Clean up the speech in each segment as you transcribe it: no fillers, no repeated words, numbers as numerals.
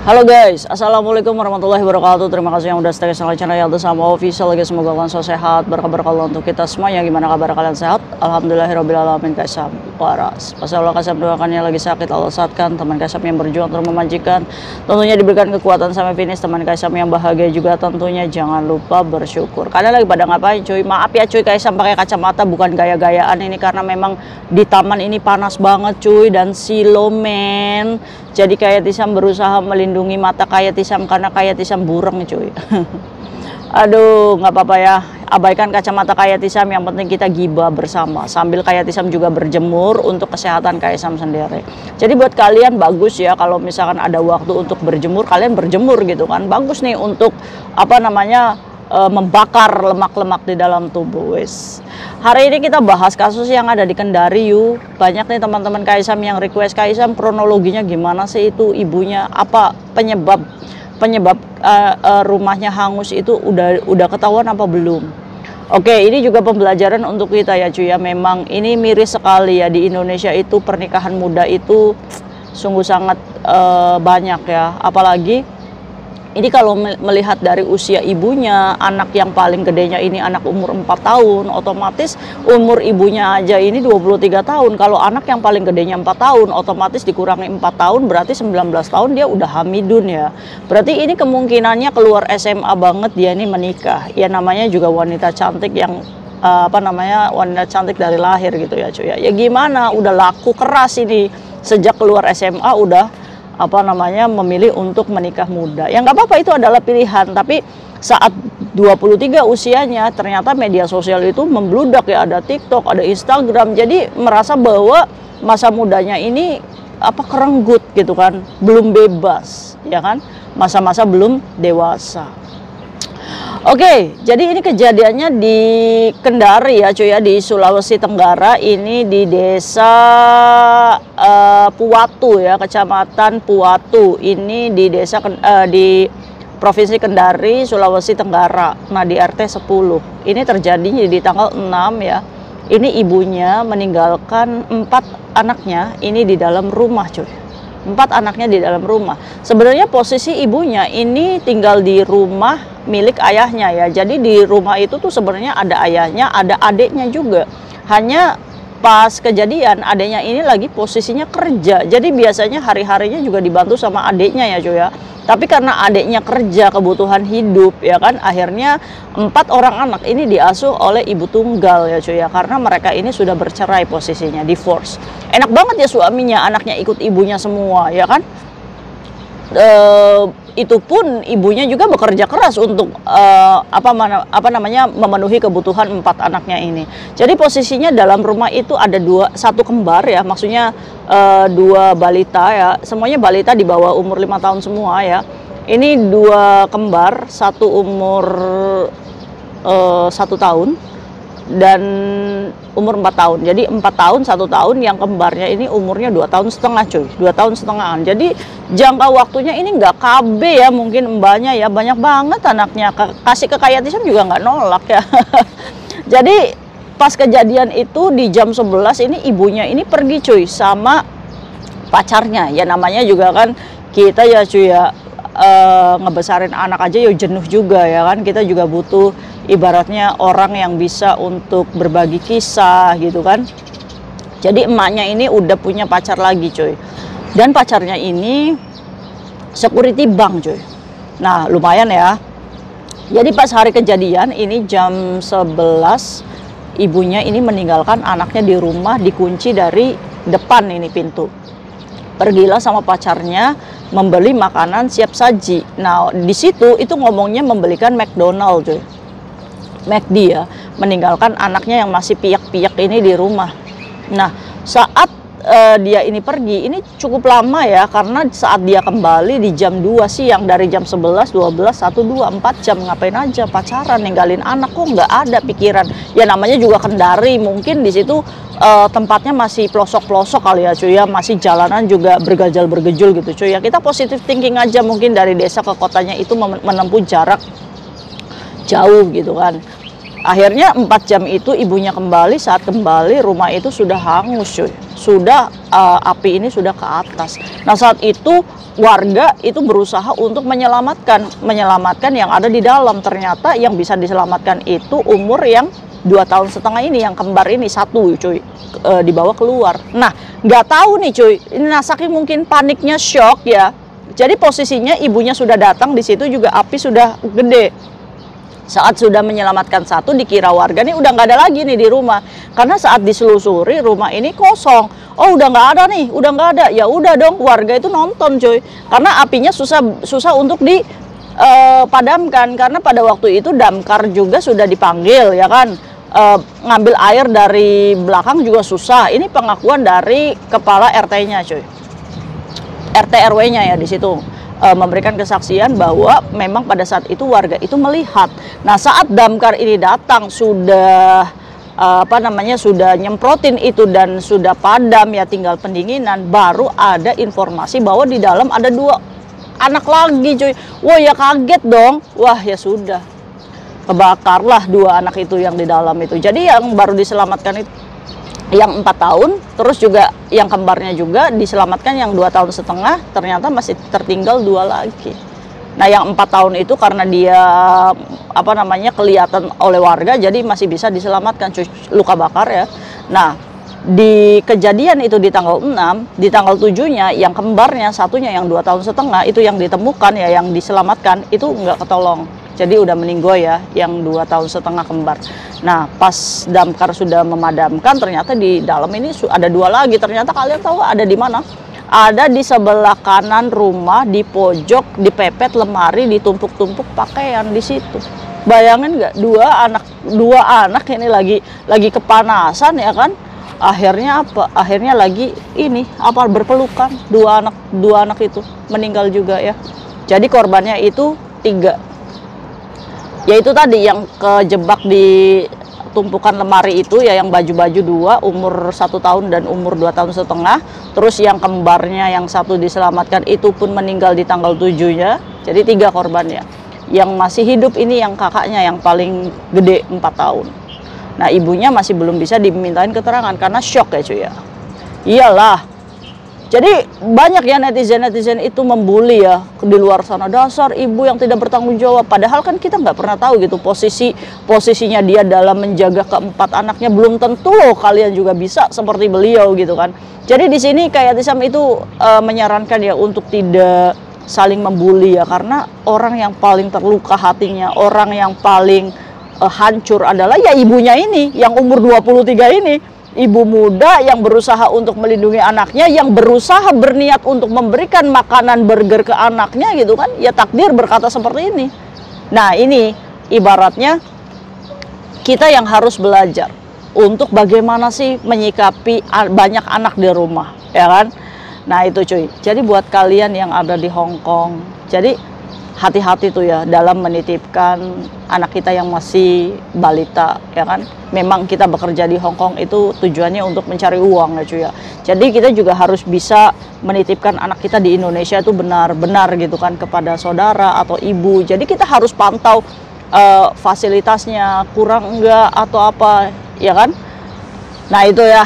Halo guys, assalamualaikum warahmatullahi wabarakatuh. Terima kasih yang udah stay sama channel Yalda sama official guys. Semoga kalian selalu sehat, berkah untuk kita semua. Yang gimana kabar kalian, sehat? Alhamdulillahirobbilalamin. Kaisam waras. Pasallah Kaisam doakannya lagi sakit, Allah sehatkan. Teman Kaisam yang berjuang terus memajikan, tentunya diberikan kekuatan sampai finish. Teman Kaisam yang bahagia juga tentunya jangan lupa bersyukur. Kalian lagi pada ngapain cuy? Maaf ya cuy, Kaisam pakai kacamata bukan gaya-gayaan ini karena memang di taman ini panas banget cuy dan silomen. Jadi kayak Tisam berusaha melindungi mata kayak Tisam karena kayak Tisam bureng cuy. Aduh, nggak apa-apa ya. Abaikan kacamata kayak Tisam, yang penting kita gibah bersama. Sambil kayak Tisam juga berjemur untuk kesehatan kayak Tisam sendiri. Jadi buat kalian bagus ya kalau misalkan ada waktu untuk berjemur, kalian berjemur gitu kan. Bagus nih untuk apa namanya? Membakar lemak-lemak di dalam tubuh. Wes. Hari ini kita bahas kasus yang ada di Kendari yuk. Banyak nih teman-teman Kaisam yang request, Kaisam kronologinya gimana sih itu ibunya, apa penyebab rumahnya hangus itu udah ketahuan apa belum? Oke, ini juga pembelajaran untuk kita ya cuy ya. Memang ini miris sekali ya, di Indonesia itu pernikahan muda itu sungguh sangat banyak ya, apalagi ini kalau melihat dari usia ibunya, anak yang paling gedenya ini anak umur 4 tahun, otomatis umur ibunya aja ini 23 tahun. Kalau anak yang paling gedenya 4 tahun, otomatis dikurangi 4 tahun, berarti 19 tahun dia udah hamidun ya. Berarti ini kemungkinannya keluar SMA banget dia ini menikah. Ya namanya juga wanita cantik yang wanita cantik dari lahir gitu ya cuy ya. Ya gimana, udah laku keras ini. Sejak keluar SMA udah memilih untuk menikah muda. Yang nggak apa-apa, itu adalah pilihan. Tapi saat 23 usianya ternyata media sosial itu membludak ya, ada TikTok, ada Instagram. Jadi merasa bahwa masa mudanya ini kerenggut gitu kan, belum bebas ya kan, masa-masa belum dewasa. Oke, jadi ini kejadiannya di Kendari ya cuy ya, di Sulawesi Tenggara. Ini di desa Puwatu ya, kecamatan Puwatu. Ini di desa di Provinsi Kendari, Sulawesi Tenggara. Nah di RT 10. Ini terjadi di tanggal 6 ya. Ini ibunya meninggalkan 4 anaknya ini di dalam rumah cuy. 4 anaknya di dalam rumah. Sebenarnya posisi ibunya ini tinggal di rumah milik ayahnya ya. Jadi di rumah itu tuh sebenarnya ada ayahnya, ada adiknya juga. Hanya pas kejadian adiknya ini lagi posisinya kerja. Jadi biasanya hari-harinya juga dibantu sama adiknya ya cuy ya. Tapi karena adiknya kerja, kebutuhan hidup ya kan, akhirnya 4 orang anak ini diasuh oleh ibu tunggal ya cuy ya. Karena mereka ini sudah bercerai posisinya, divorce. Enak banget ya suaminya, anaknya ikut ibunya semua ya kan. Itu pun ibunya juga bekerja keras untuk memenuhi kebutuhan 4 anaknya ini. Jadi posisinya dalam rumah itu ada satu kembar ya, maksudnya 2 balita ya, semuanya balita di bawah umur 5 tahun semua ya. Ini 2 kembar, satu umur 1 tahun dan umur 4 tahun. Jadi 4 tahun 1 tahun, yang kembarnya ini umurnya 2 tahun setengah cuy, 2 tahun setengahan. Jadi jangka waktunya ini nggak KB ya, mungkin mbaknya ya, banyak banget anaknya. Kasih ke kayak Tisam juga nggak nolak ya. Jadi pas kejadian itu di jam 11 ini ibunya ini pergi cuy sama pacarnya. Ya namanya juga kan kita ya cuy ya, ngebesarin anak aja ya jenuh juga ya kan. Kita juga butuh ibaratnya orang yang bisa untuk berbagi kisah gitu kan. Jadi emaknya ini udah punya pacar lagi cuy. Dan pacarnya ini security bank cuy. Nah lumayan ya. Jadi pas hari kejadian ini jam 11, ibunya ini meninggalkan anaknya di rumah, dikunci dari depan ini pintu. Pergilah sama pacarnya membeli makanan siap saji. Nah di situ itu ngomongnya membelikan McDonald cuy, McD ya, meninggalkan anaknya yang masih piyak-piyak ini di rumah. Nah saat dia ini pergi, ini cukup lama ya, karena saat dia kembali di jam 2 siang, dari jam 11, 12, 1, 2, 4 jam ngapain aja, pacaran, ninggalin anak, kok nggak ada pikiran. Ya namanya juga Kendari, mungkin di situ tempatnya masih pelosok-pelosok kali ya cuy ya, masih jalanan juga bergejal-bergejul gitu cuy ya. Kita positive thinking aja, mungkin dari desa ke kotanya itu menempuh jarak jauh gitu kan. Akhirnya 4 jam itu ibunya kembali, saat kembali rumah itu sudah hangus cuy. Sudah api ini sudah ke atas. Nah saat itu warga itu berusaha untuk menyelamatkan yang ada di dalam. Ternyata yang bisa diselamatkan itu umur yang 2,5 tahun ini, yang kembar ini satu cuy, dibawa keluar. Nah nggak tahu nih cuy, ini Nasaki mungkin paniknya shock ya. Jadi posisinya ibunya sudah datang, di situ juga api sudah gede. Saat sudah menyelamatkan satu, dikira warga nih udah nggak ada lagi nih di rumah. Karena saat diselusuri rumah ini kosong. Oh udah nggak ada nih, udah nggak ada. Ya udah dong, warga itu nonton cuy. Karena apinya susah untuk dipadamkan. Karena pada waktu itu damkar juga sudah dipanggil ya kan. Ngambil air dari belakang juga susah. Ini pengakuan dari kepala RT-nya cuy. RT RW-nya ya di situ. Memberikan kesaksian bahwa memang pada saat itu warga itu melihat. Nah saat damkar ini datang sudah sudah nyemprotin itu dan sudah padam ya, tinggal pendinginan, baru ada informasi bahwa di dalam ada 2 anak lagi cuy. Wah ya kaget dong. Wah ya sudah, kebakarlah 2 anak itu yang di dalam itu. Jadi yang baru diselamatkan itu yang 4 tahun, terus juga yang kembarnya juga diselamatkan yang 2,5 tahun, ternyata masih tertinggal 2 lagi. Nah yang 4 tahun itu karena dia kelihatan oleh warga, jadi masih bisa diselamatkan, luka bakar ya. Nah di kejadian itu di tanggal 6, di tanggal 7-nya yang kembarnya satunya yang 2,5 tahun itu yang ditemukan ya, yang diselamatkan itu nggak ketolong. Jadi udah meninggoy ya, yang 2,5 tahun kembar. Nah pas damkar sudah memadamkan, ternyata di dalam ini ada 2 lagi. Ternyata kalian tahu ada di mana? Ada di sebelah kanan rumah, di pojok, dipepet lemari, ditumpuk-tumpuk pakaian di situ. Bayangin nggak, 2 anak ini lagi kepanasan ya kan? Akhirnya apa? Akhirnya lagi ini berpelukan. 2 anak itu meninggal juga ya. Jadi korbannya itu 3. Yaitu tadi yang kejebak di tumpukan lemari itu ya, yang baju-baju 2, umur 1 tahun dan umur 2,5 tahun. Terus yang kembarnya yang satu diselamatkan itu pun meninggal di tanggal 7-nya. Jadi 3 korbannya. Yang masih hidup ini yang kakaknya yang paling gede 4 tahun. Nah ibunya masih belum bisa dimintain keterangan karena shock ya cuy ya. Iyalah. Jadi banyak ya netizen itu membuli ya di luar sana, dasar ibu yang tidak bertanggung jawab. Padahal kan kita nggak pernah tahu gitu posisinya dia dalam menjaga ke-4 anaknya. Belum tentu loh kalian juga bisa seperti beliau gitu kan. Jadi di sini kayak Tisam itu menyarankan ya untuk tidak saling membuli ya, karena orang yang paling terluka hatinya, orang yang paling hancur adalah ya ibunya ini yang umur 23 ini. Ibu muda yang berusaha untuk melindungi anaknya, yang berusaha berniat untuk memberikan makanan burger ke anaknya gitu kan. Ya takdir berkata seperti ini. Nah ini ibaratnya kita yang harus belajar untuk bagaimana sih menyikapi banyak anak di rumah ya kan. Nah itu cuy. Jadi buat kalian yang ada di Hong Kong, jadi hati-hati tuh ya dalam menitipkan anak kita yang masih balita ya kan. Memang kita bekerja di Hong Kong itu tujuannya untuk mencari uang ya cuy ya. Jadi kita juga harus bisa menitipkan anak kita di Indonesia itu benar-benar gitu kan kepada saudara atau ibu. Jadi kita harus pantau fasilitasnya kurang enggak atau apa ya kan. Nah itu ya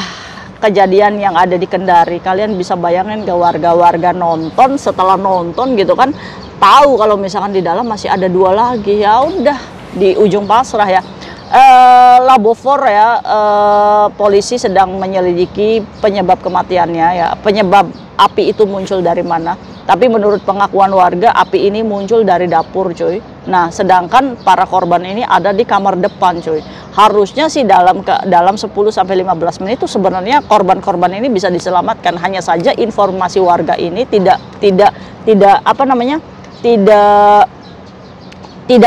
kejadian yang ada di Kendari. Kalian bisa bayangin ke warga-warga nonton, setelah nonton gitu kan, tahu kalau misalkan di dalam masih ada 2 lagi, ya udah di ujung pasrah ya. Labofor ya, polisi sedang menyelidiki penyebab kematiannya ya, penyebab api itu muncul dari mana. Tapi menurut pengakuan warga, api ini muncul dari dapur cuy. Nah sedangkan para korban ini ada di kamar depan cuy. Harusnya sih dalam 10-15 menit itu sebenarnya korban-korban ini bisa diselamatkan. Hanya saja informasi warga ini tidak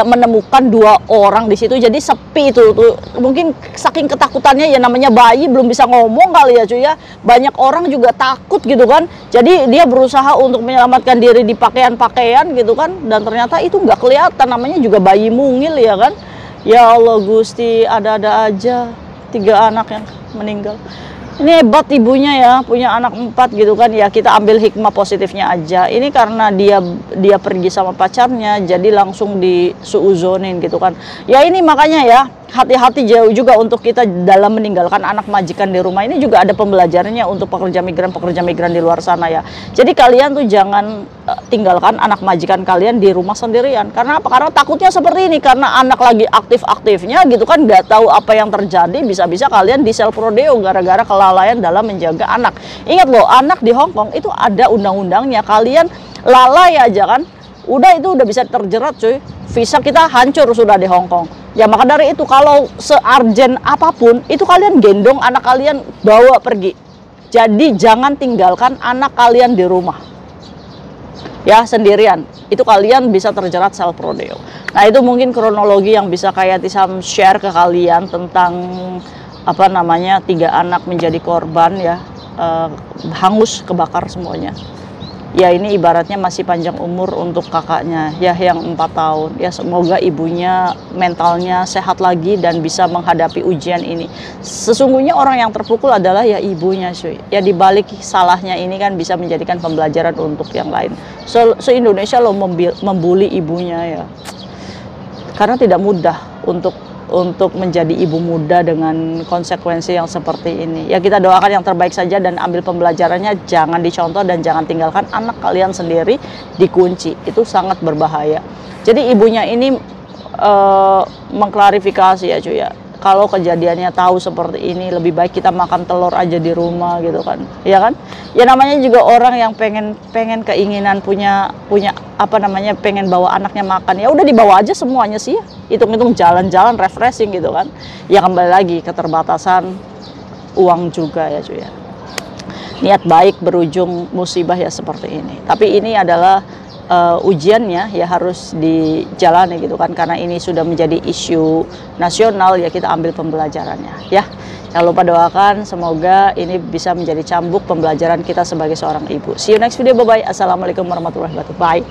menemukan 2 orang di situ, jadi sepi itu tuh. Mungkin saking ketakutannya ya, namanya bayi belum bisa ngomong kali ya cuy ya. Banyak orang juga takut gitu kan. Jadi dia berusaha untuk menyelamatkan diri di pakaian-pakaian gitu kan, dan ternyata itu nggak kelihatan, namanya juga bayi mungil ya kan. Ya Allah Gusti, ada-ada aja 3 anak yang meninggal. Ini hebat ibunya ya, punya anak 4 gitu kan. Ya kita ambil hikmah positifnya aja. Ini karena dia pergi sama pacarnya, jadi langsung disuuzonin gitu kan. Ya ini makanya ya, hati-hati jauh juga untuk kita dalam meninggalkan anak majikan di rumah. Ini juga ada pembelajarannya untuk pekerja migran di luar sana ya. Jadi kalian tuh jangan tinggalkan anak majikan kalian di rumah sendirian. Karena apa? Karena takutnya seperti ini, karena anak lagi aktif-aktifnya gitu kan, nggak tahu apa yang terjadi, bisa-bisa kalian di self rodeo gara-gara kelalaian dalam menjaga anak. Ingat loh, anak di Hong Kong itu ada undang-undangnya. Kalian lalai aja kan, itu udah bisa terjerat cuy. Visa kita hancur sudah di Hong Kong. Ya maka dari itu, kalau searjen apapun itu kalian gendong anak kalian, bawa pergi. Jadi jangan tinggalkan anak kalian di rumah ya sendirian. Itu kalian bisa terjerat self rodeo. Nah itu mungkin kronologi yang bisa kayak Tisam share ke kalian tentang apa namanya 3 anak menjadi korban ya, hangus kebakar semuanya. Ya ini ibaratnya masih panjang umur untuk kakaknya ya yang 4 tahun. Ya semoga ibunya mentalnya sehat lagi dan bisa menghadapi ujian ini. Sesungguhnya orang yang terpukul adalah ya ibunya cuy. Ya dibalik salahnya ini kan bisa menjadikan pembelajaran untuk yang lain. Se-Indonesia lo membuli ibunya ya. Karena tidak mudah untuk menjadi ibu muda dengan konsekuensi yang seperti ini. Ya kita doakan yang terbaik saja dan ambil pembelajarannya, jangan dicontoh dan jangan tinggalkan anak kalian sendiri dikunci. Itu sangat berbahaya. Jadi ibunya ini mengklarifikasi ya cuy ya. Kalau kejadiannya tahu seperti ini, lebih baik kita makan telur aja di rumah gitu kan. Ya kan? Ya namanya juga orang yang pengen keinginan punya apa namanya, pengen bawa anaknya makan, ya udah dibawa aja semuanya sih, hitung-hitung jalan-jalan refreshing gitu kan. Ya kembali lagi keterbatasan uang juga ya cuy ya. Niat baik berujung musibah ya seperti ini. Tapi ini adalah ujiannya ya harus dijalani gitu kan, karena ini sudah menjadi isu nasional ya, kita ambil pembelajarannya ya. Jangan lupa doakan semoga ini bisa menjadi cambuk pembelajaran kita sebagai seorang ibu. See you next video, bye bye. Assalamualaikum warahmatullahi wabarakatuh. Bye.